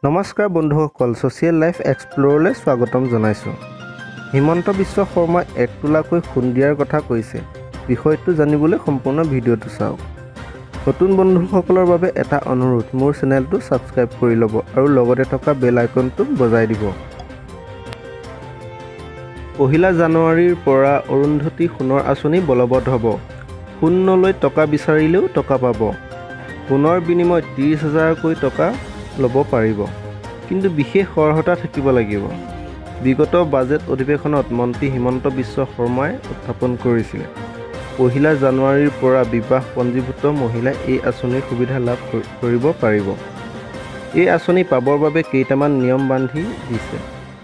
নমস্কাৰ বন্ধুসকল, social life এক্সপ্ল'ৰলৈ স্বাগতম জনাইছোঁ। হিমন্ত বিশ্ব শৰ্মাই 1 তোলাকৈ সোণ দিয়াৰ কথা কৈছে। বিষয়টো জানিবলৈ সম্পূৰ্ণ ভিডিঅ'টো চাওক। নতুন বন্ধুসকলৰ বাবে এটা অনুৰোধ, মোৰ চেনেলটো ছাবস্ক্ৰাইব কৰি ল'ব আৰু লগতে থকা বেল আইকনটো বজাই দিব। 1 জানুৱাৰীৰ পৰা অৰুন্ধতী সোণৰ আঁচনি বলৱৎ হ'ব। সোণ নলৈ টকা বিচাৰিলেও টকা পাব। সোণৰ বিনিময়ত 30,000কৈ টকা ল'ব পাৰিব, কিন্তু বিশেষ অৰ্হতা থাকিব লাগিব। বিগত বাজেট অধিৱেশনত মন্ত্ৰী হিমন্ত বিশ্ব শৰ্মাই উত্থাপন কৰিছিল, 1 জানুৱাৰীৰ পৰা বিবাহ পঞ্জীভূত মহিলাই এই আঁচনিৰ সুবিধা লাভ কৰিব পাৰিব। এই আঁচনি পাবৰ বাবে কেইটামান নিয়ম বান্ধি দিছে।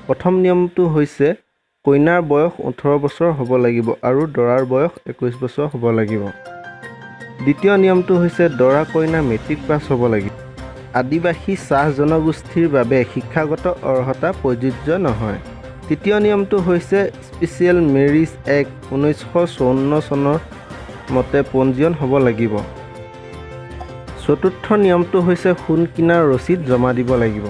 প্ৰথম নিয়মটো হৈছে কইনাৰ বয়স 18 বছৰ হ'ব লাগিব আৰু দৰাৰ বয়স 21 বছৰ হ'ব লাগিব। দ্বিতীয় নিয়মটো হৈছে দৰা কইনা মেট্ৰিক পাছ হ'ব লাগিব। আদিবাসী চাহ জনগোষ্ঠীৰ বাবে শিক্ষাগত অৰ্হতা প্ৰযোজ্য নহয়। তৃতীয় নিয়মটো হৈছে স্পেচিয়েল মেৰিজ এক্ট 1954 চনৰ মতে পঞ্জীয়ন হ'ব লাগিব। চতুৰ্থ নিয়মটো হৈছে সোণ কিনাৰ ৰচিদ জমা দিব লাগিব।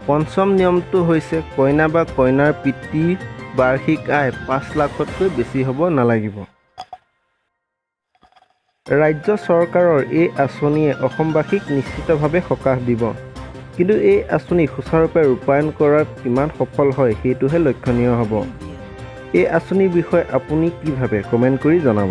পঞ্চম নিয়মটো হৈছে কইনা বা কইনাৰ পিতৃৰ বাৰ্ষিক আয় 5 লাখতকৈ বেছি হ'ব নালাগিব। ৰাজ্য চৰকাৰৰ এই আঁচনিয়ে অসমবাসীক নিশ্চিতভাৱে সকাহ দিব, কিন্তু এই আঁচনি সুচাৰুৰূপে ৰূপায়ণ কৰাত কিমান সফল হয় সেইটোহে লক্ষণীয় হ'ব। এই আঁচনিৰ বিষয়ে আপুনি কি ভাবে, কমেণ্ট কৰি জনাব।